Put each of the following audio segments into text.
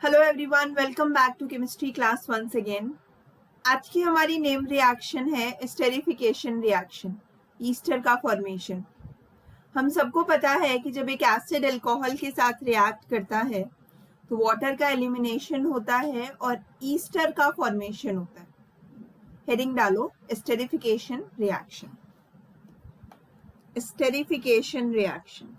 Hello everyone, welcome back to chemistry class once again. आज की हमारी नेम रिएक्शन है एस्टेरिफिकेशन रिएक्शन, ईस्टर का फॉर्मेशन। हम सबको पता है कि जब एक एसिड अल्कोहल के साथ रिएक्ट करता है तो वाटर का एलिमिनेशन होता है और ईस्टर का फॉर्मेशन होता है। हेडिंग डालो esterification reaction. Esterification reaction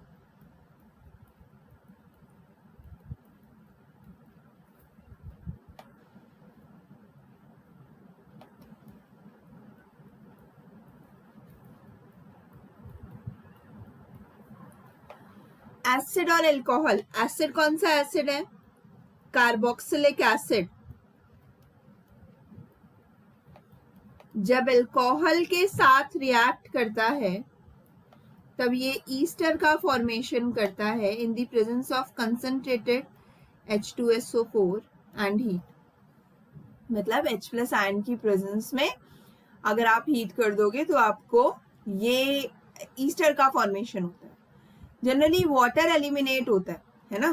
acid और अल्कोहल। एसिड कौन सा एसिड है? Carboxylic acid. जब अल्कोहल के साथ रिएक्ट करता है तब ये ईस्टर का फॉर्मेशन करता है in the presence of concentrated H2SO4 and heat. मतलब H प्लस आयन की प्रेजेंस में अगर आप हीट कर दोगे तो आपको ये ईस्टर का फॉर्मेशन होता है। जनरली वाटर एलिमिनेट होता है ना।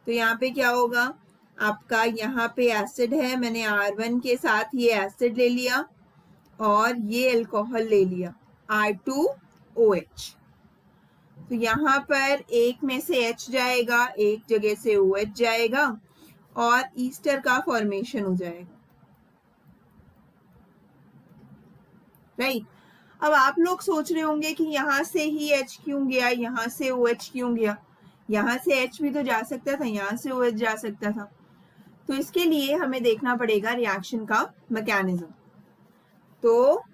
तो यहाँ पे क्या होगा, आपका यहाँ पे एसिड है, मैंने R1 के साथ ये एसिड ले लिया और ये अल्कोहल ले लिया R2OH। तो यहाँ पर एक में से H जाएगा, एक जगह से OH जाएगा और ईस्टर का फॉर्मेशन हो जाएगा। राइट। अब आप लोग सोच रहे होंगे कि यहाँ से ही H क्यों गया, यहाँ से OH क्यों गया? यहाँ से H भी तो जा सकता था, यहाँ से OH जा सकता था। तो इसके लिए हमें देखना पड़ेगा रिएक्शन का मैकेनिज्म। तो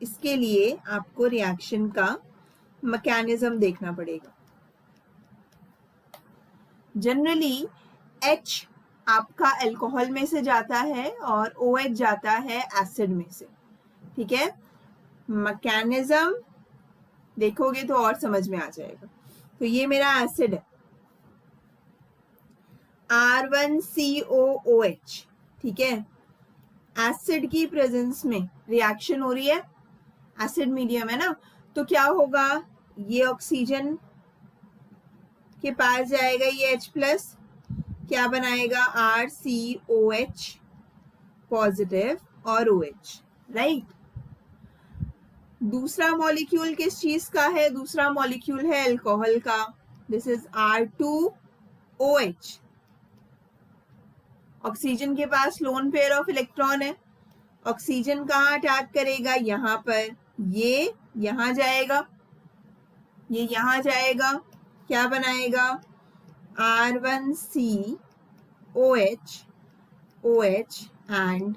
इसके लिए आपको रिएक्शन का मैकेनिज्म देखना पड़ेगा। जनरली H आपका अल्कोहल में से जाता है और OH जाता है एसिड में से। ठीक है, मैकेनिज्म देखोगे तो और समझ में आ जाएगा। तो ये मेरा एसिड है R1COOH। ठीक है, एसिड की प्रेजेंस में रिएक्शन हो रही है, एसिड मीडियम है ना। तो क्या होगा, ये ऑक्सीजन के पास जाएगा ये H प्लस, क्या बनाएगा RCOH पॉजिटिव और OH। राइट। दूसरा मॉलिक्यूल किस चीज का है? दूसरा मॉलिक्यूल है अल्कोहल का। This is R2OH। ऑक्सीजन के पास लोन पेयर ऑफ इलेक्ट्रॉन है। ऑक्सीजन कहाँ अटैक करेगा? यहाँ पर। ये यहाँ जाएगा, ये यहाँ जाएगा, क्या बनाएगा R1COH OH and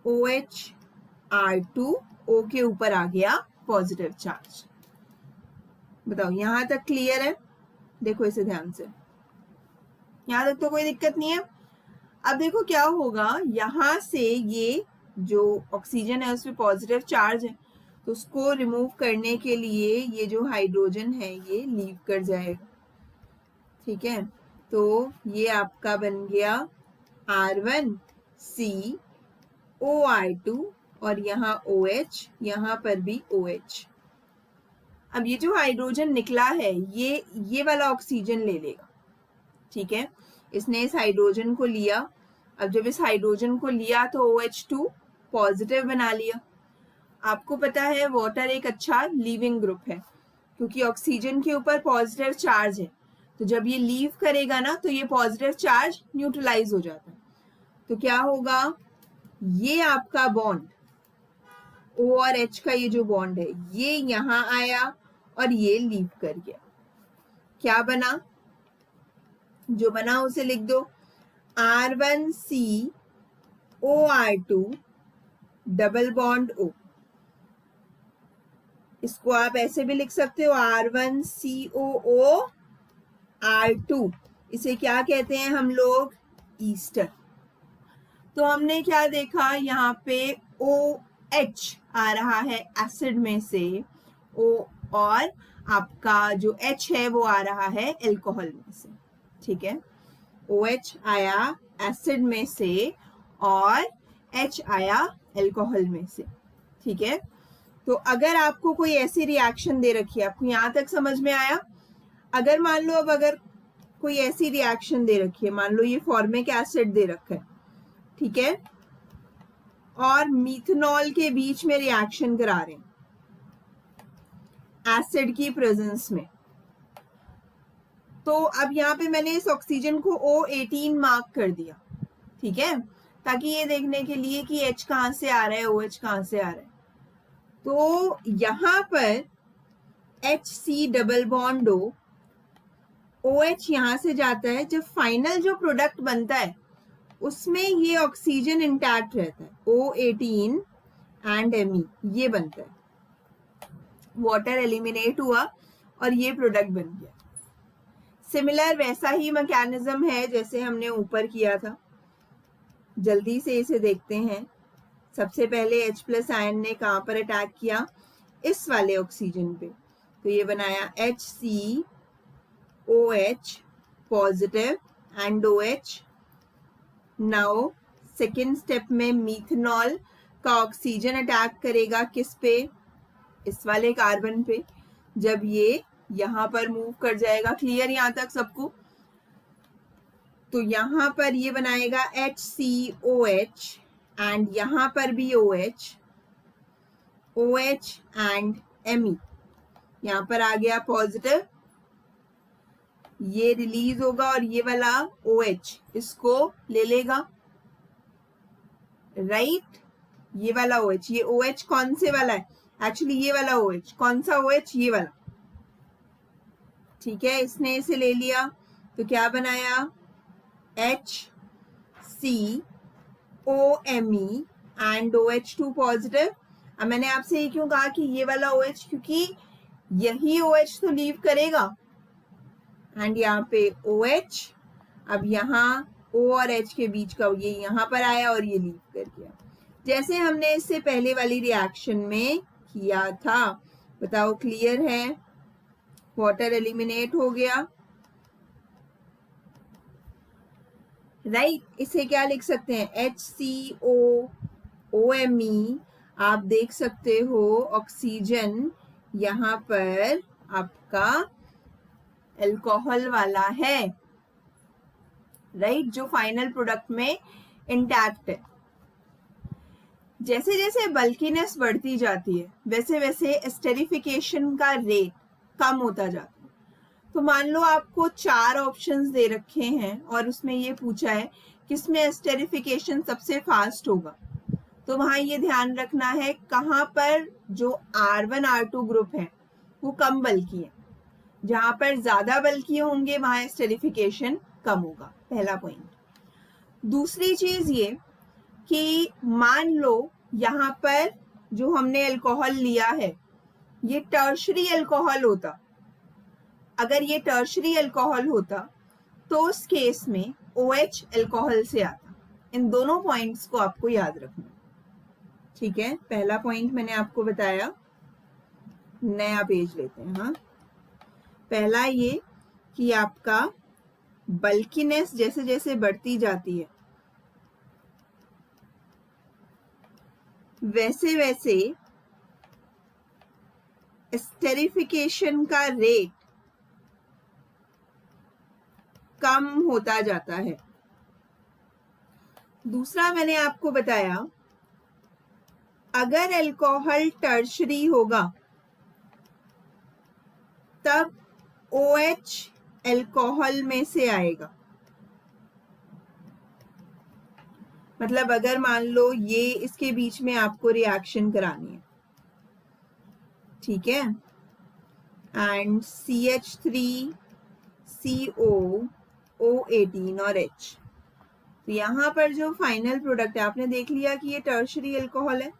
OH R2O के ऊपर आ गया पॉजिटिव चार्ज। बताओ यहां तक क्लियर है? देखो इसे ध्यान से, यहां तक तो कोई दिक्कत नहीं है। अब देखो क्या होगा, यहां से ये जो ऑक्सीजन है उसमें पॉजिटिव चार्ज है, तो उसको रिमूव करने के लिए ये जो हाइड्रोजन है ये लीव कर जाएगा। ठीक है, तो ये आपका बन गया R1COR2 और यहाँ OH, यहाँ पर भी OH। अब ये जो हाइड्रोजन निकला है ये वाला ऑक्सीजन ले लेगा। ठीक है, इसने इस हाइड्रोजन को लिया। अब जब इस हाइड्रोजन को लिया तो OH2 पॉजिटिव बना लिया। आपको पता है वाटर एक अच्छा लीविंग ग्रुप है क्योंकि ऑक्सीजन के ऊपर पॉजिटिव चार्ज है। तो जब ये लीव करेगा ना तो ये पॉजिटिव चार्ज न्यूट्रलाइज हो जाता है। तो क्या होगा, ये आपका बॉन्ड O और H का ये जो बॉन्ड है ये यहाँ आया और ये लीव कर गया। क्या बना? जो बना उसे लिख दो, R1COR2 डबल बॉन्ड O। इसको आप ऐसे भी लिख सकते हो R1COOR2। इसे क्या कहते हैं हम लोग? ईस्टर। तो हमने क्या देखा, यहाँ पे OH आ रहा है एसिड में से, O और आपका जो H है वो आ रहा है अल्कोहल में से। ठीक है, OH आया एसिड में से और H आया अल्कोहल में से। ठीक है, तो अगर आपको कोई ऐसी रिएक्शन दे रखी है, आपको यहाँ तक समझ में आया? अगर मान लो अब अगर कोई ऐसी रिएक्शन दे रखी है, मान लो ये फॉर्मिक एसिड दे रखा है, ठीक है, और मीथेनॉल के बीच में रिएक्शन करा रहे हैं एसिड की प्रेजेंस में, तो अब यहाँ पे मैंने इस ऑक्सीजन को O18 मार्क कर दिया, ठीक है, ताकि ये देखने के लिए कि H कहाँ से आ रहा है, OH कहाँ से आ रहा है। तो यहाँ पर HC double bond O, OH यहाँ से जाता है, जब फाइनल जो प्रोडक्ट बनता है उसमें ये ऑक्सीजन इंटैक्ट रहता है, O18 एंड Me ये बनता है, वाटर एलिमिनेट हुआ और ये प्रोडक्ट बन गया। सिमिलर वैसा ही मैकेनिज्म है जैसे हमने ऊपर किया था, जल्दी से इसे देखते हैं। सबसे पहले H+ आयन ने कहाँ पर अटैक किया, इस वाले ऑक्सीजन पे, तो ये बनाया HCOH positive and OH। Now second step में मीथेनॉल का ऑक्सीजन अटैक करेगा किस पे, इस वाले कार्बन पे, जब ये यहाँ पर मूव कर जाएगा, क्लियर यहाँ तक सबको, तो यहाँ पर ये बनाएगा HCOH एंड यहाँ पर भी OH, OH एंड Me, यहाँ पर आ गया पॉजिटिव, ये रिलीज होगा और ये वाला OH इसको ले लेगा, राइट, ये वाला OH, ये OH कौन से वाला है, एक्चुअली ये वाला OH, कौन सा OH, ये वाला, ठीक है, इसने इसे ले लिया, तो क्या बनाया HCOMe एंड OH2 पॉजिटिव। अब मैंने आपसे ये क्यों कहा कि ये वाला OH, क्योंकि यही OH तो लीव करेगा, एंड यहाँ पे OH, अब यहाँ O और H के बीच का ये यहाँ पर आया और ये लीव कर गया, जैसे हमने इससे पहले वाली रिएक्शन में किया था। बताओ क्लियर है, वाटर एलिमिनेट हो गया, राइट। इसे क्या लिख सकते हैं, HCOOMe, आप देख सकते हो ऑक्सीजन यहाँ पर आपका अल्कोहल वाला है, राइट, जो फाइनल प्रोडक्ट में इंटैक्ट है। जैसे जैसे बल्कीनेस बढ़ती जाती है वैसे वैसे एस्टेरिफिकेशन का रेट कम होता जाता है। तो मान लो आपको 4 ऑप्शंस दे रखे हैं और उसमें ये पूछा है किसमें एस्टेरिफिकेशन सबसे फास्ट होगा, तो वहां ये ध्यान रखना है कहाँ पर जो R1 R2 ग्रुप है वो कम बल्कि है, जहां पर ज्यादा बल्कि होंगे वहां एस्टेरिफिकेशन कम होगा, पहला पॉइंट। दूसरी चीज ये कि मान लो यहाँ पर जो हमने अल्कोहल लिया है ये टर्शरी अल्कोहल होता, अगर ये टर्शरी अल्कोहल होता तो उस केस में OH अल्कोहल से आता। इन दोनों पॉइंट्स को आपको याद रखना, ठीक है। पहला पॉइंट मैंने आपको बताया, नया पेज लेते हैं, हाँ। पहला ये कि आपका बल्कीनेस जैसे जैसे बढ़ती जाती है वैसे वैसे एस्टेरिफिकेशन का रेट कम होता जाता है। दूसरा मैंने आपको बताया अगर अल्कोहल टर्शरी होगा तब OH अल्कोहल में से आएगा, मतलब अगर मान लो ये इसके बीच में आपको रिएक्शन करानी है, ठीक है, एंड CH3CO O18 और H, तो यहाँ पर जो फाइनल प्रोडक्ट है आपने देख लिया कि ये टर्शरी अल्कोहल है,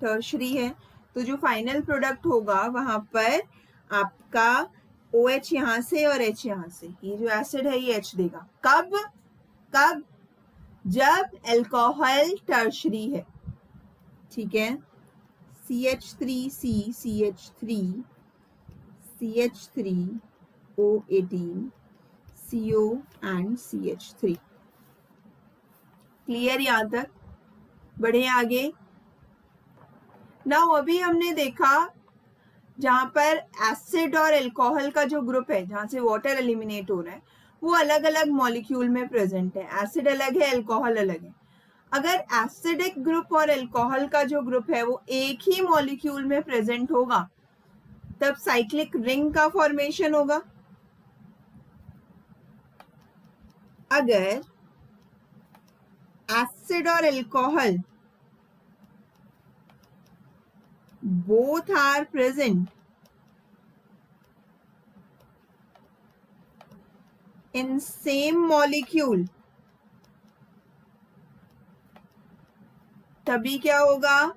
टर्शरी है, तो जो फाइनल प्रोडक्ट होगा वहां पर आपका OH यहाँ से और H यहाँ से, ये जो एसिड है ये H देगा। कब कब, जब अल्कोहल टर्शरी है, ठीक है, CH3C CH3 CH3 O18 CO and CH3, clear यहां तक, बढ़े आगे। नाउ अभी हमने देखा जहां पर एसिड और अल्कोहल का जो ग्रुप है, जहां से वाटर एलिमिनेट हो रहा है, वो अलग अलग मॉलिक्यूल में प्रेजेंट है। एसिड अलग है, अल्कोहल अलग है। अगर एसिडिक ग्रुप और अल्कोहल का जो ग्रुप है वो एक ही मॉलिक्यूल में प्रेजेंट होगा, तब साइक्लिक रिंग का फॉर्मेशन होगा। अगर एसिड और alcohol both are present in same molecule, तभी क्या होगा,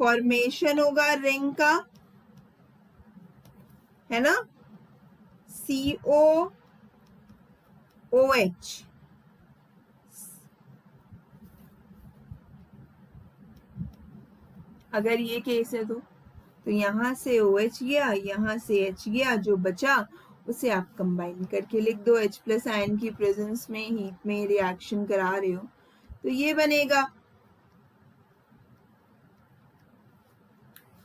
फॉर्मेशन होगा रिंग का, है ना, COOH। अगर ये केस है तो यहां से OH गया, यहां से H गया, जो बचा उसे आप कंबाइन करके लिख दो। H प्लस आयन की प्रेजेंस में हीट में रिएक्शन करा रहे हो तो ये बनेगा।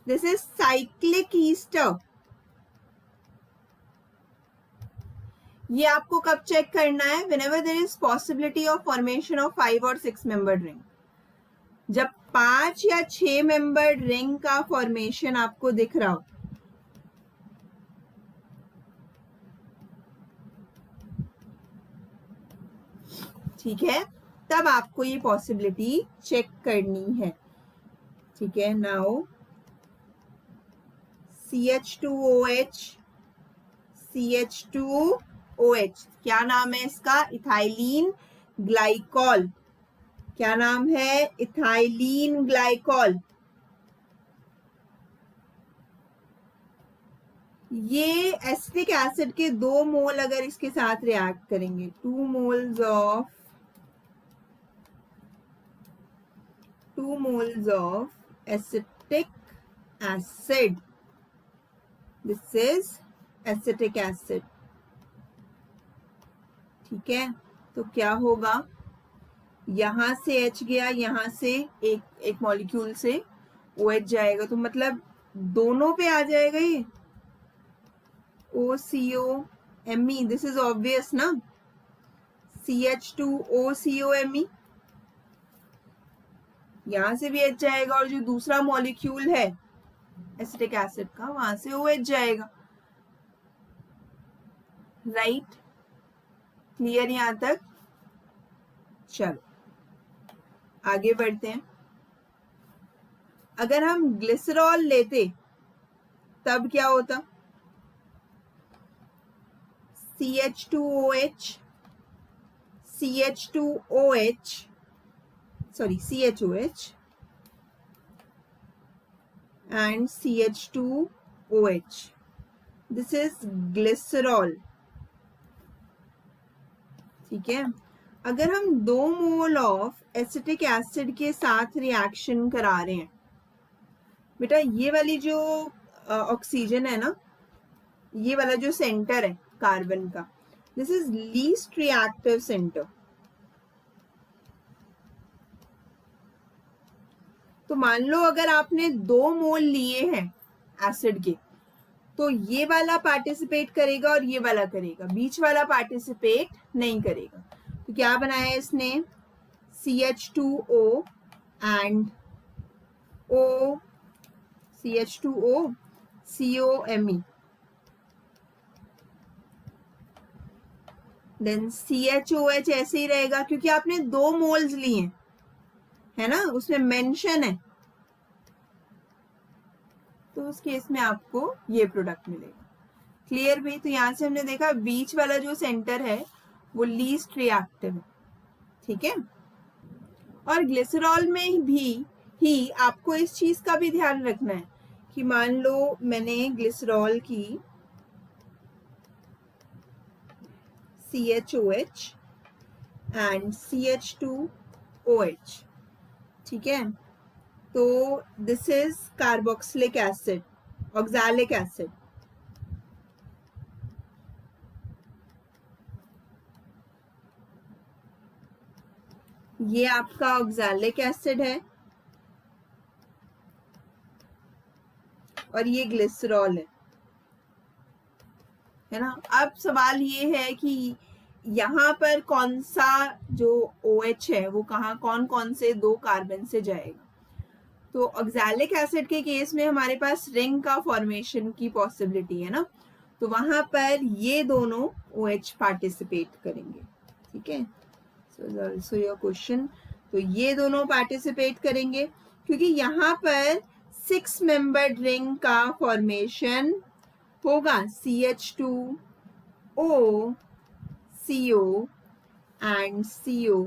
This is cyclic Easter. ये आपको कब चेक करना है, whenever there is possibility of formation of 5 और 6 membered ring। जब 5 या 6 membered ring का फॉर्मेशन आपको दिख रहा हो, ठीक है, तब आपको ये पॉसिबिलिटी चेक करनी है। ठीक है, नाउ CH2OH, CH2OH, क्या नाम है इसका, इथाइलिन ग्लाइकॉल। क्या नाम है, इथाइलिन ग्लाइकॉल। ये एसिटिक एसिड के 2 मोल अगर इसके साथ रिएक्ट करेंगे, 2 moles of acetic acid, this is acetic acid. ठीक है, तो क्या होगा, यहां से H गया, यहां से एक मॉलिक्यूल से OH जाएगा, तो मतलब दोनों पे आ जाएगा ये OCOMe। दिस इज ऑब्वियस ना, CH2OCOMe, यहां से भी H जाएगा और जो दूसरा मॉलिक्यूल है एसिटिक एसिड का, वहां से OH जाएगा। राइट, क्लियर यहां तक। चलो आगे बढ़ते हैं। अगर हम ग्लिसरॉल लेते तब क्या होता, CH2OH, CHOH and CH2OH, this is glycerol। ठीक है, अगर हम 2 मोल ऑफ एसिटिक एसिड के साथ रिएक्शन करा रहे हैं, बेटा ये वाली जो ऑक्सीजन है ना, ये वाला जो सेंटर है कार्बन का, this is least reactive centre. तो मान लो अगर आपने 2 मोल लिए हैं एसिड के, तो ये वाला पार्टिसिपेट करेगा और ये वाला करेगा, बीच वाला पार्टिसिपेट नहीं करेगा। तो क्या बनाया इसने, CH2O and CH2O COMe, then CHOH ऐसे ही रहेगा क्योंकि आपने 2 मोल्स लिए, है ना, उसमें मेंशन है, तो उस केस में आपको ये प्रोडक्ट मिलेगा। क्लियर भाई। तो यहां से हमने देखा बीच वाला जो सेंटर है वो लीस्ट रिएक्टिव है। ठीक है, और ग्लिसरॉल में भी ही आपको इस चीज का भी ध्यान रखना है कि मान लो मैंने ग्लिसरॉल की CHOH एंड CH2OH, ठीक है, तो this is carboxylic acid, oxalic acid. ये आपका ऑक्सैलिक एसिड है, और ये ग्लिसरॉल है ना। अब सवाल ये है कि यहाँ पर कौन सा जो OH है वो कहाँ कौन कौन से दो कार्बन से जाएगा। तो ऑक्सैलिक एसिड के केस में हमारे पास रिंग का फॉर्मेशन की पॉसिबिलिटी है ना, तो वहां पर ये दोनों OH पार्टिसिपेट करेंगे। ठीक है, सो योर क्वेश्चन, तो ये दोनों पार्टिसिपेट करेंगे क्योंकि यहाँ पर 6 मेंबर्ड रिंग का फॉर्मेशन होगा CH2O CO and CO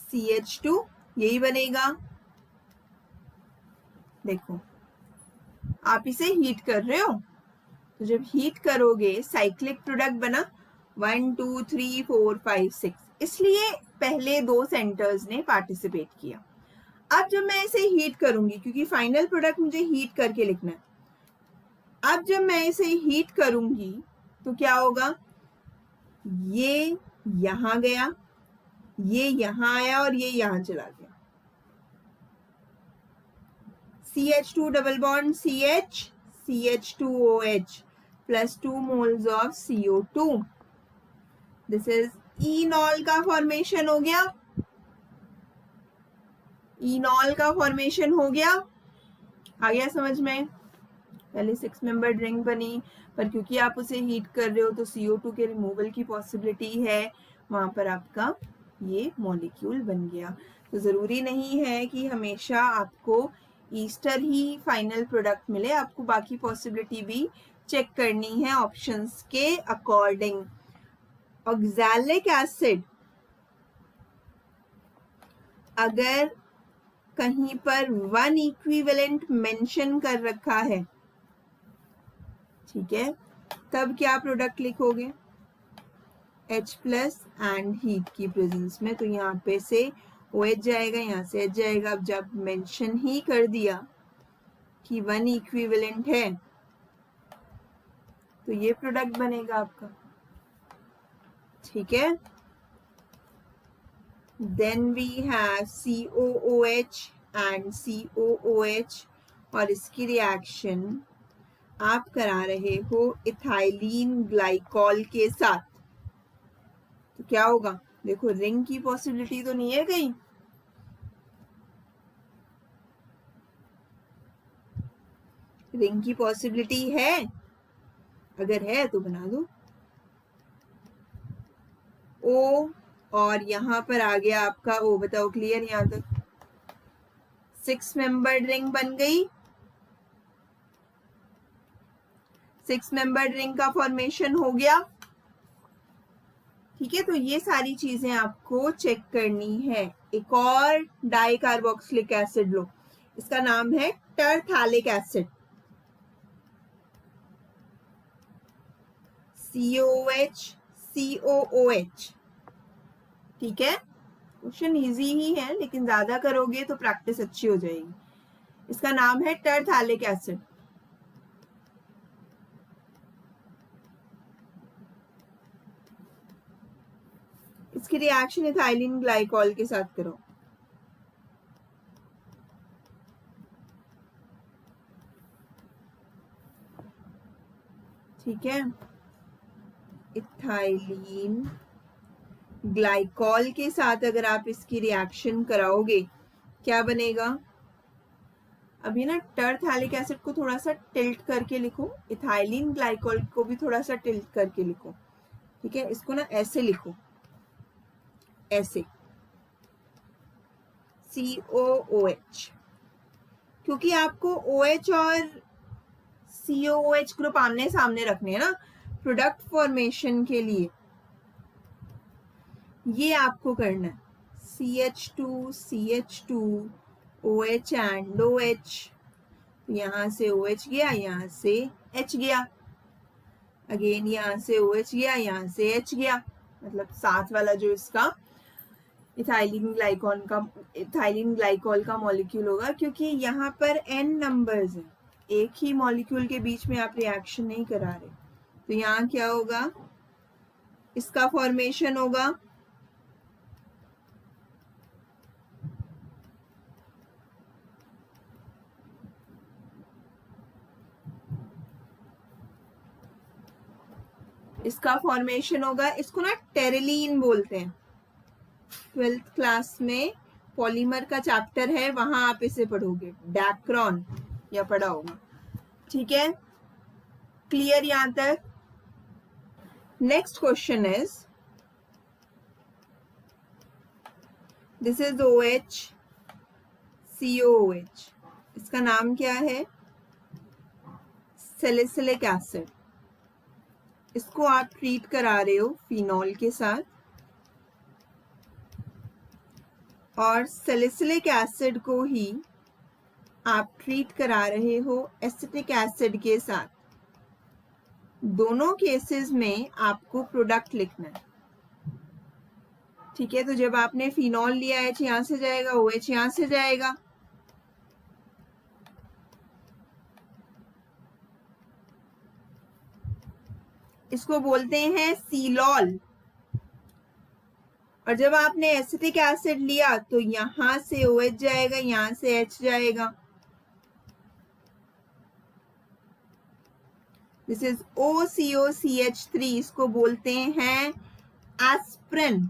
CH2, यही बनेगा। देखो आप इसे हीट कर रहे हो, तो जब हीट करोगे साइक्लिक प्रोडक्ट बना 1 2 3 4 5 6, इसलिए पहले दो सेंटर्स ने पार्टिसिपेट किया। अब जब मैं इसे हीट करूंगी, क्योंकि फाइनल प्रोडक्ट मुझे हीट करके लिखना है, अब जब मैं इसे हीट करूंगी तो क्या होगा, ये यहां गया, ये यहां आया और ये यहां चला गया। CH2 double bond CH CH2OH plus 2 moles of CO2. This is enol का फॉर्मेशन हो गया, enol का फॉर्मेशन हो गया, आ गया समझ में। पहले 6 मेंबर्ड रिंग बनी, पर क्योंकि आप उसे हीट कर रहे हो तो CO2 के रिमूवल की पॉसिबिलिटी है, वहां पर आपका ये मॉलिक्यूल बन गया। तो जरूरी नहीं है कि हमेशा आपको ईस्टर ही फाइनल प्रोडक्ट मिले, आपको बाकी पॉसिबिलिटी भी चेक करनी है ऑप्शंस के अकॉर्डिंग। ऑक्सैलिक एसिड अगर कहीं पर 1 इक्विवेलेंट मेंशन कर रखा है, ठीक है, तब क्या प्रोडक्ट लिखोगे, H प्लस एंड हीट की प्रेजेंस में, तो यहाँ पे से OH जाएगा, यहाँ से H जाएगा। अब जब मेंशन ही कर दिया कि 1 इक्विवेलेंट है, तो ये प्रोडक्ट बनेगा आपका। ठीक है, then we have COOH and COOH, और इसकी रिएक्शन आप करा रहे हो इथाइलिन ग्लाइकॉल के साथ, तो क्या होगा, देखो रिंग की पॉसिबिलिटी तो नहीं है कहीं, रिंग की पॉसिबिलिटी है, अगर है तो बना दो O, और यहां पर आ गया आपका O, बताओ क्लियर यहां तक। 6 मेंबर्ड रिंग बन गई, 6 मेंबर्ड रिंग का फॉर्मेशन हो गया। ठीक है, तो ये सारी चीजें आपको चेक करनी है। एक और डाई कार्बोक्सिलिक एसिड लो, इसका नाम है टरथैलिक एसिड, COOH COOH। ठीक है, क्वेश्चन इजी ही है, लेकिन ज्यादा करोगे तो प्रैक्टिस अच्छी हो जाएगी। इसका नाम है टरथैलिक एसिड। इसकी रिएक्शन इथाइलिन ग्लाइकॉल के साथ करो। ठीक है, इथाइलिन ग्लाइकॉल के साथ अगर आप इसकी रिएक्शन कराओगे, क्या बनेगा, अभी ना टरथैलिक एसिड को थोड़ा सा टिल्ट करके लिखो, इथाइलिन ग्लाइकॉल को भी थोड़ा सा टिल्ट करके लिखो। ठीक है, इसको ना ऐसे लिखो, ऐसे COOH, क्योंकि आपको OH और COOH ग्रुप आमने सामने रखने हैं ना प्रोडक्ट फॉर्मेशन के लिए, ये आपको करना है। CH2 CH2 OH and OH, यहां से OH गया, यहां से H गया, अगेन यहां से OH गया, यहां से H गया, मतलब साथ वाला जो इसका इथाइलिन ग्लाइकॉल का मॉलिक्यूल होगा, क्योंकि यहाँ पर n नंबर्स हैं, एक ही मॉलिक्यूल के बीच में आप रिएक्शन नहीं करा रहे, तो यहाँ क्या होगा, इसका फॉर्मेशन होगा इसका फॉर्मेशन होगा, इसको ना टेरेलीन बोलते हैं। 12th क्लास में पॉलीमर का चैप्टर है, वहां आप इसे पढ़ोगे, डैक्रॉन या पढ़ा होगा। ठीक है, क्लियर यहां तक? Next question is, this is OH COOH, इसका नाम क्या है? Salicylic acid. इसको आप ट्रीट करा रहे हो फिनॉल के साथ, और सैलिसिलिक एसिड को ही आप ट्रीट करा रहे हो एसिटिक एसिड के साथ। दोनों केसेस में आपको प्रोडक्ट लिखना है। ठीक है, तो जब आपने फिनॉल लिया, H यहां से जाएगा, OH यहां से जाएगा। इसको बोलते हैं सीलॉल। और जब आपने एसिटिक एसिड लिया तो यहां से OH जाएगा, यहां से H जाएगा। दिस इज OCOCH3, इसको बोलते हैं एस्प्रिन।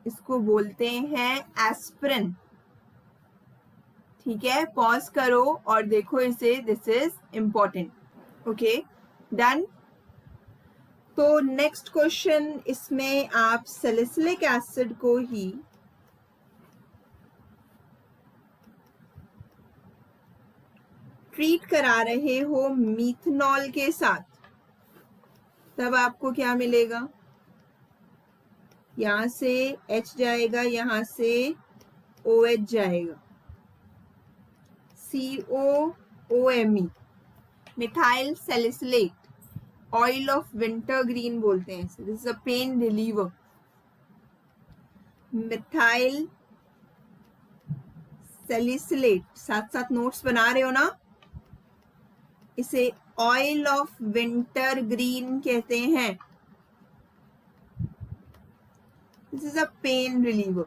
इसको बोलते हैं एस्प्रिन। ठीक है, पॉज करो और देखो इसे, this is important. Okay, done. तो नेक्स्ट क्वेश्चन, इसमें आप सैलिसिलिक एसिड को ही ट्रीट करा रहे हो मीथनॉल के साथ, तब आपको क्या मिलेगा? यहां से H जाएगा, यहां से OH जाएगा, COOMe, methyl salicylate, oil of winter green बोलते हैं इसे। This is a pain reliever. Methyl salicylate, साथ साथ नोट्स बना रहे हो ना? इसे ऑयल ऑफ विंटर ग्रीन कहते हैं। This is a pain reliever.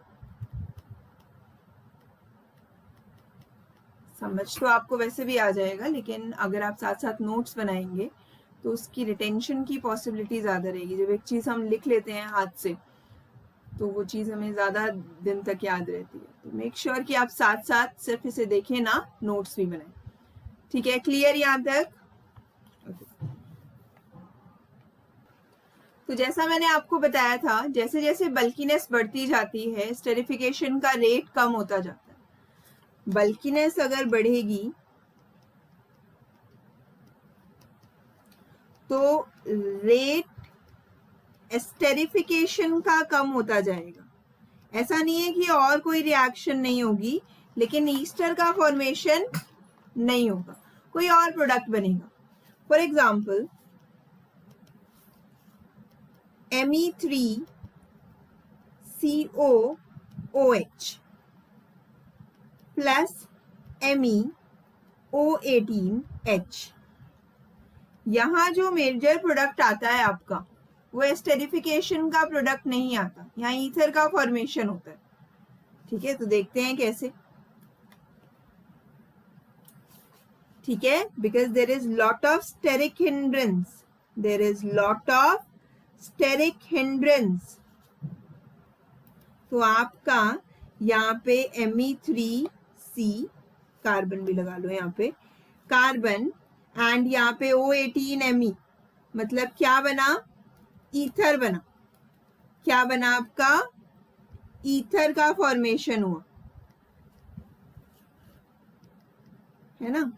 समझ तो आपको वैसे भी आ जाएगा, लेकिन अगर आप साथ साथ नोट्स बनाएंगे तो उसकी रिटेंशन की पॉसिबिलिटी ज्यादा रहेगी। जब एक चीज हम लिख लेते हैं हाथ से तो वो चीज हमें ज्यादा दिन तक याद रहती है। तो मेक श्योर कि आप साथ साथ सिर्फ इसे देखें ना, नोट्स भी बनाएं। ठीक है, क्लियर यहां तक? तो जैसा मैंने आपको बताया था, जैसे जैसे बल्कीनेस बढ़ती जाती है, स्टेरिफिकेशन का रेट कम होता जाता है। बल्कीनेस अगर बढ़ेगी तो रेट एस्टेरिफिकेशन का कम होता जाएगा। ऐसा नहीं है कि और कोई रिएक्शन नहीं होगी, लेकिन ईस्टर का फॉर्मेशन नहीं होगा, कोई और प्रोडक्ट बनेगा। For example, Me3COOH plus MEO18H, यहां जो मेजर प्रोडक्ट आता है आपका, वो एस्टेरिफिकेशन का प्रोडक्ट नहीं आता, यहाँ ईथर का फॉर्मेशन होता है। ठीक है, तो देखते हैं कैसे। ठीक है, because there is lot of steric hindrance, there is lot of steric hindrance. तो आपका यहाँ पे Me3C, कार्बन भी लगा लो यहाँ पे, कार्बन, एंड यहाँ पे O18Me, मतलब क्या बना? ईथर बना। क्या बना आपका? ईथर का फॉर्मेशन हुआ, है ना?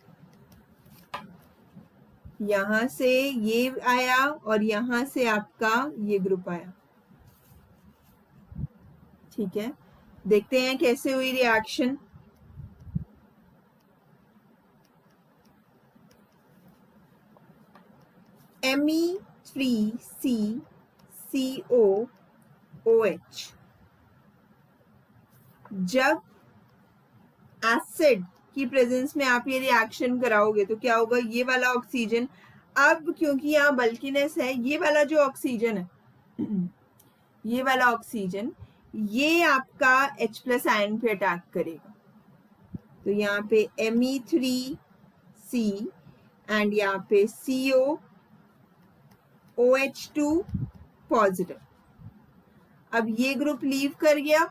यहां से ये आया और यहां से आपका ये ग्रुप आया। ठीक है, देखते हैं कैसे हुई रिएक्शन। Me3CCOOH, जब एसिड की प्रेजेंस में आप ये रिएक्शन कराओगे तो क्या होगा? ये वाला ऑक्सीजन, अब क्योंकि यहाँ बल्कीनेस है, ये वाला जो ऑक्सीजन है, ये वाला ऑक्सीजन, ये आपका H+ आयन पे अटैक करेगा। तो यहाँ पे Me3C एंड यहाँ पे CO OH2 पॉजिटिव। अब ये ग्रुप लीव कर गया,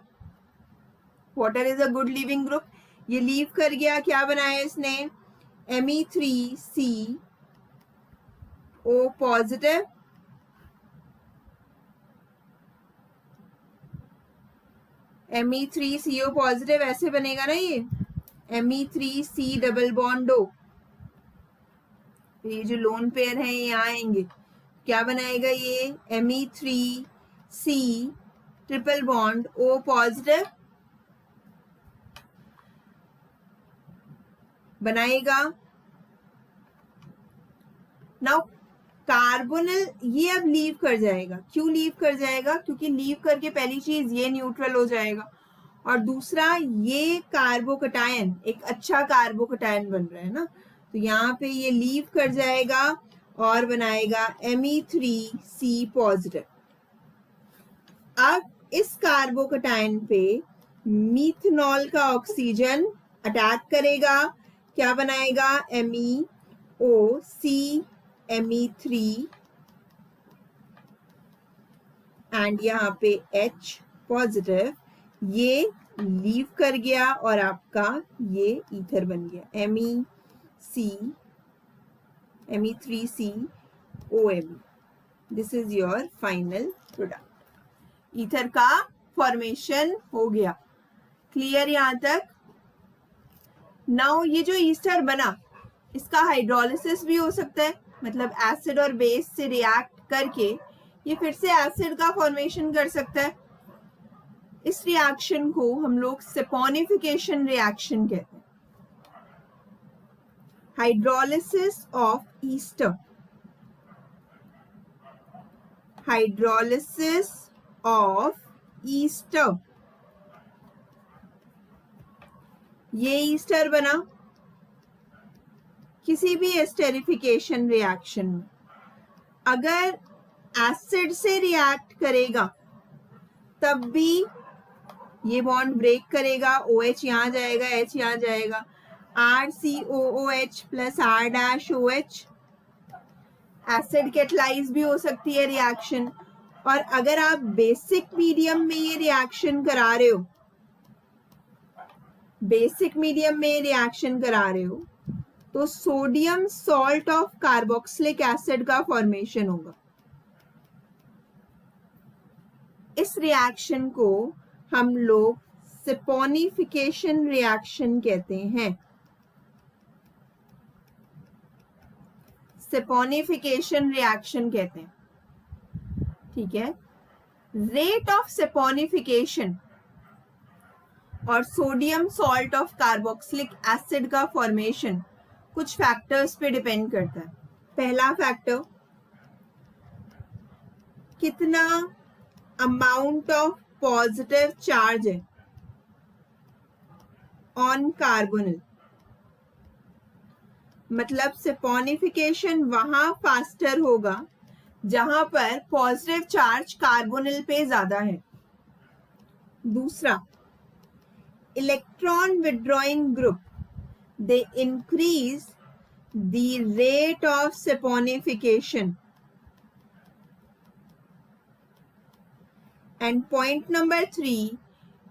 water is a good leaving group, ये लीव कर गया, क्या बनाया इसने, Me3CO पॉजिटिव, Me3CO पॉजिटिव ऐसे बनेगा ना ये, Me3C डबल बॉन्ड O, ये जो लोन पेयर है ये यहाँ आएंगे, क्या बनाएगा ये, Me3C triple bond O positive बनाएगा। नाउ कार्बोनिल ये अब लीव कर जाएगा, क्यों लीव कर जाएगा, क्योंकि लीव करके पहली चीज ये न्यूट्रल हो जाएगा और दूसरा ये कार्बोकटायन एक अच्छा कार्बोकटायन बन रहा है ना, तो यहाँ पे ये लीव कर जाएगा और बनाएगा Me3C पॉजिटिव। अब इस कार्बोकटायन पे मीथनॉल का ऑक्सीजन अटैक करेगा, क्या बनाएगा, MeOC Me3 एंड यहाँ पे H पॉजिटिव, ये लीव कर गया और आपका ये ईथर बन गया Me3COMe। This is your final product, ether का फॉर्मेशन हो गया। क्लियर यहाँ तक? नाउ ये जो ईस्टर बना इसका हाइड्रोलिसिस भी हो सकता है, मतलब एसिड और बेस से रिएक्ट करके ये फिर से एसिड का फॉर्मेशन कर सकता है। इस रिएक्शन को हम लोग सेपोनिफिकेशन रिएक्शन कहते हैं। Hydrolysis of Easter, hydrolysis of Easter, ये ईस्टर बना किसी भी एस्टेरिफिकेशन रिएक्शन में, अगर एसिड से रिएक्ट करेगा तब भी ये बॉन्ड ब्रेक करेगा, OH यहाँ जाएगा, H यहाँ जाएगा, RCOOH plus R-OH, acid catalyse भी हो सकती है रिएक्शन। और अगर आप बेसिक मीडियम में ये रिएक्शन करा रहे हो, बेसिक मीडियम में रिएक्शन करा रहे हो तो sodium salt of carboxylic acid का फॉर्मेशन होगा। इस रिएक्शन को हम लोग सेपोनिफिकेशन रिएक्शन कहते हैं। सेपोनिफिकेशन रिएक्शन कहते हैं, ठीक है। रेट ऑफ सेपोनिफिकेशन और sodium salt of carboxylic acid का फॉर्मेशन कुछ फैक्टर्स पे डिपेंड करता है। पहला फैक्टर, कितना अमाउंट ऑफ पॉजिटिव चार्ज है ऑन कार्बोनिल, मतलब सेपोनिफिकेशन वहां फास्टर होगा जहां पर पॉजिटिव चार्ज कार्बोनिल पे ज्यादा है। दूसरा, electron withdrawing group, they increase the rate of saponification. And point number 3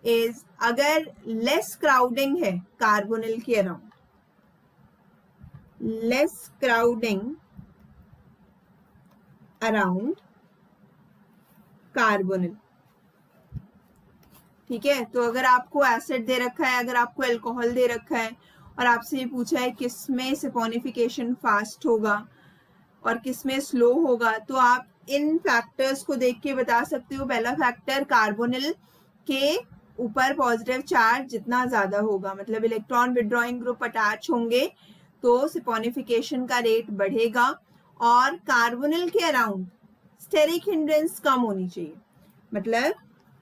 is अगर less crowding है कार्बोनिल के around, less crowding around carbonyl, ठीक है। तो अगर आपको एसिड दे रखा है, अगर आपको अल्कोहल दे रखा है और आपसे ये पूछा है किसमें सेपोनिफिकेशन फास्ट होगा और किसमें स्लो होगा, तो आप इन फैक्टर्स को देख के बता सकते हो। पहला फैक्टर, कार्बोनिल के ऊपर पॉजिटिव चार्ज जितना ज्यादा होगा, मतलब इलेक्ट्रॉन विड्रॉइंग ग्रुप अटैच होंगे तो सेपोनिफिकेशन का रेट बढ़ेगा। और कार्बोनिल के अराउंड स्टेरिक हिंड्रेंस कम होनी चाहिए, मतलब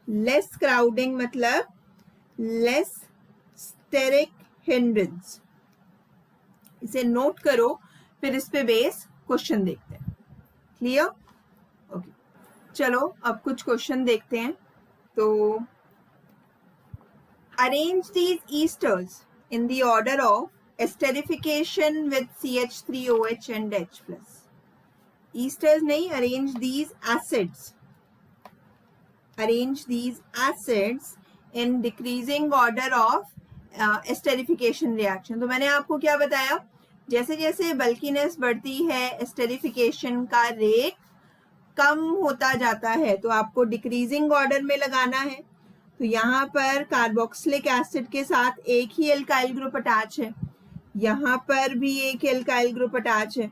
लेस क्राउडिंग, मतलब लेस स्टेरिक हिंड्रेंस। इसे नोट करो, फिर इस पे बेस क्वेश्चन देखते हैं। क्लियर? ओके, चलो अब कुछ क्वेश्चन देखते हैं। तो arrange these esters in the order of esterification with CH3OH and H+. Esters नहीं, arrange these acids in decreasing order of esterification reaction. तो मैंने आपको क्या बताया, जैसे जैसे बल्कीनेस बढ़ती है एस्टेरिफिकेशन का रेट कम होता जाता है, तो आपको डिक्रीजिंग ऑर्डर में लगाना है. तो यहाँ पर कार्बोक्सिलिक एसिड के साथ एक ही एल्काइल ग्रुप अटैच है, यहाँ पर भी एक एल्काइल ग्रुप अटैच है,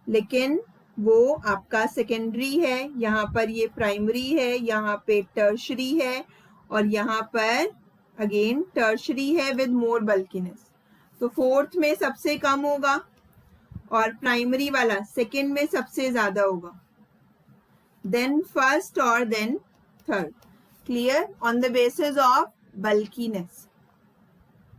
लेकिन वो आपका सेकेंडरी है, यहाँ पर ये प्राइमरी है, यहाँ पे टर्शरी है, और यहाँ पर अगेन टर्शरी है विद मोर बल्कीनेस. तो फोर्थ में सबसे कम होगा और प्राइमरी वाला सेकेंड में सबसे ज्यादा होगा, देन फर्स्ट और then third. Clear? On the basis of bulkiness.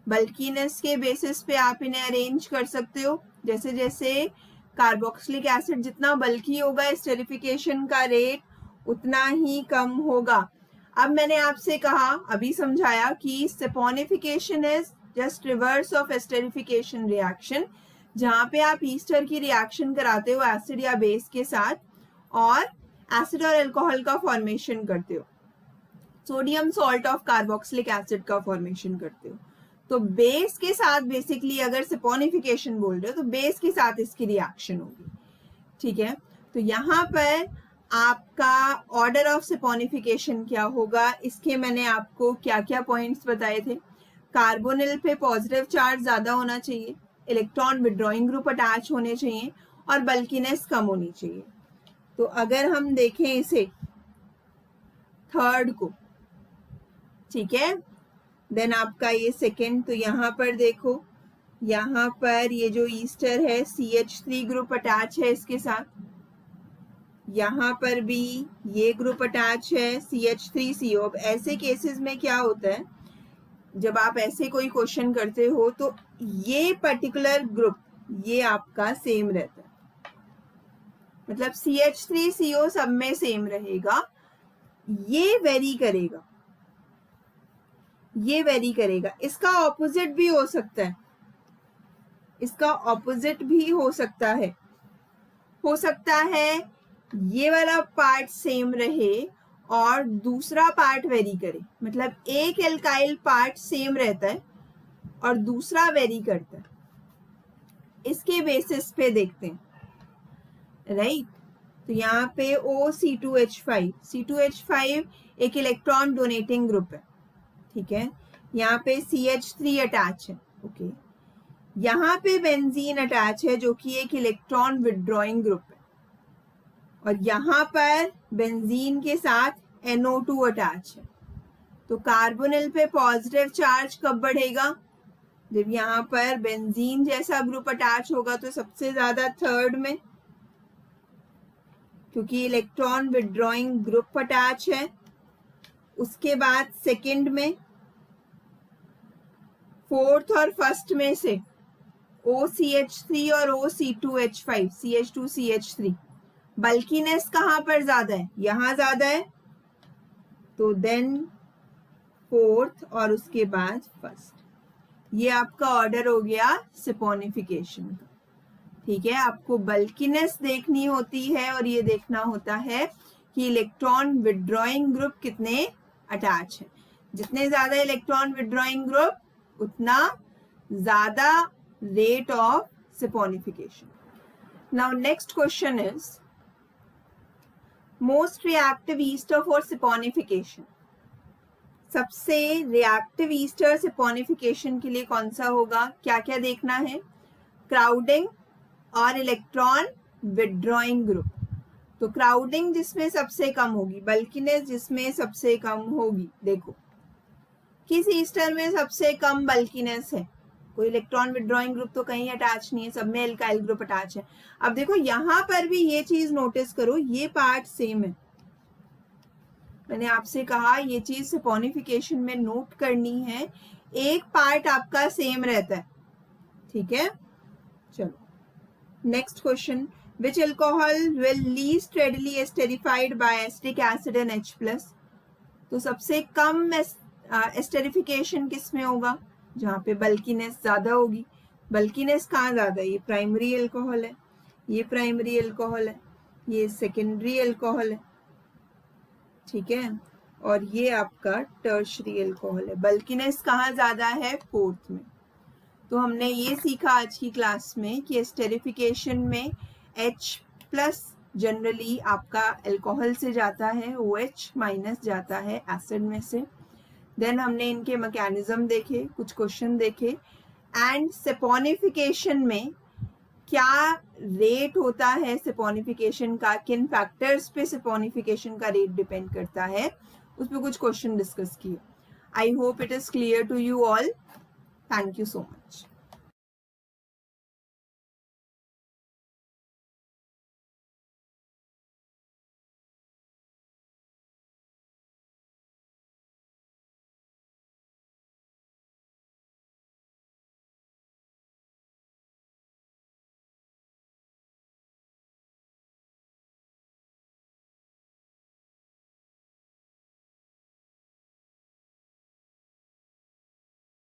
Bulkiness के बेसिस पे आप इन्हें अरेंज कर सकते हो. जैसे जैसे कार्बोक्सिलिक एसिड जितना बल्की होगा एस्टेरिफिकेशन का रेट उतना ही कम होगा. अब मैंने आपसे कहा, अभी समझाया कि saponification is just reverse of esterification reaction, जहां पे आप ईस्टर की रिएक्शन कराते हो एसिड या बेस के साथ और एसिड और अल्कोहल का फॉर्मेशन करते हो, sodium salt of carboxylic acid का फॉर्मेशन करते हो. तो बेस के साथ बेसिकली अगर सपोनिफिकेशन बोल रहे हो तो बेस के साथ इसकी रिएक्शन होगी. ठीक है, तो यहाँ पर आपका ऑर्डर ऑफ सपोनिफिकेशन क्या होगा, इसके मैंने आपको क्या क्या पॉइंट्स बताए थे. कार्बोनिल पे पॉजिटिव चार्ज ज्यादा होना चाहिए, इलेक्ट्रॉन विड्रॉइंग ग्रुप अटैच होने चाहिए और बल्कीनेस कम होनी चाहिए. तो अगर हम देखें इसे थर्ड को, ठीक है, देन आपका ये सेकेंड, तो यहाँ पर देखो, यहाँ पर ये जो ईस्टर है CH3 ग्रुप अटैच है इसके साथ, यहाँ पर भी ये ग्रुप अटैच है CH3CO. अब ऐसे केसेस में क्या होता है, जब आप ऐसे कोई क्वेश्चन करते हो तो ये पर्टिकुलर ग्रुप ये आपका सेम रहता है, मतलब CH3CO सब में सेम रहेगा, ये वेरी करेगा, ये वेरी करेगा. इसका ऑपोजिट भी हो सकता है, इसका ऑपोजिट भी हो सकता है ये वाला पार्ट सेम रहे और दूसरा पार्ट वेरी करे, मतलब एक एल्काइल पार्ट सेम रहता है और दूसरा वेरी करता है. इसके बेसिस पे देखते हैं, राइट. तो यहाँ पे C2H5 एक इलेक्ट्रॉन डोनेटिंग ग्रुप है, ठीक है. यहाँ पे CH3 अटैच है, ओके. यहाँ पे बेंजीन अटैच है जो कि एक इलेक्ट्रॉन विड्रॉइंग ग्रुप है, और यहाँ पर बेंजीन के साथ NO2 अटैच है. तो कार्बोनिल पे पॉजिटिव चार्ज कब बढ़ेगा, जब यहाँ पर बेंजीन जैसा ग्रुप अटैच होगा, तो सबसे ज्यादा थर्ड में, क्योंकि इलेक्ट्रॉन विड्रॉइंग ग्रुप अटैच है. उसके बाद सेकंड में, फोर्थ और फर्स्ट में से OCH3 और OC2H5 CH2CH3, बल्कीनेस कहाँ पर ज्यादा है, यहाँ ज्यादा है, तो देन फोर्थ और उसके बाद फर्स्ट. ये आपका ऑर्डर हो गया सपोनिफिकेशन का. ठीक है, आपको बल्कीनेस देखनी होती है और ये देखना होता है कि इलेक्ट्रॉन विड्रॉइंग ग्रुप कितने अटैच है. जितने ज्यादा इलेक्ट्रॉन विड्रॉइंग ग्रुप उतना ज्यादा rate of saponification. Now next question is most reactive ester for saponification. सबसे रिएक्टिव ईस्टर सपोनिफिकेशन के लिए कौन सा होगा, क्या क्या देखना है, क्राउडिंग और इलेक्ट्रॉन विड्रॉइंग ग्रुप. तो क्राउडिंग जिसमें सबसे कम होगी, बल्कीनेस जिसमें सबसे कम होगी. देखो किस ईस्टर में सबसे कम बल्कीनेस है, कोई इलेक्ट्रॉन विड्रॉइंग ग्रुप तो कहीं अटैच नहीं है, सब में एल्काइल ग्रुप अटैच है. अब देखो यहाँ पर भी ये चीज नोटिस करो, ये पार्ट सेम है. मैंने आपसे कहा ये चीज सपोनिफिकेशन में नोट करनी है, एक पार्ट आपका सेम रहता है. ठीक है, चलो next question. Which alcohol will least readily esterified by acetic acid and H+. तो सबसे कम एस्टेरिफिकेशन किस में होगा, जहाँ पे बल्कीनेस ज्यादा होगी. बल्कीनेस कहाँ ज्यादा है, ये प्राइमरी एल्कोहल है, ये प्राइमरी एल्कोहल है. ये सेकेंडरी अल्कोहल है, ठीक है, और ये आपका टर्शरी अल्कोहल है। बल्किनेस कहाँ ज्यादा है? फोर्थ में। तो हमने ये सीखा आज की क्लास में कि एस्टेरिफिकेशन में H+ जनरली आपका अल्कोहल से जाता है, OH- जाता है एसिड में से। देन हमने इनके मैकेनिज्म देखे, कुछ क्वेश्चन देखे, एंड सेपोनिफिकेशन में क्या रेट होता है सेपोनिफिकेशन का, किन फैक्टर्स पे सेपोनिफिकेशन का रेट डिपेंड करता है, उस पर कुछ क्वेश्चन डिस्कस किए। I hope it is clear to you all. Thank you so much.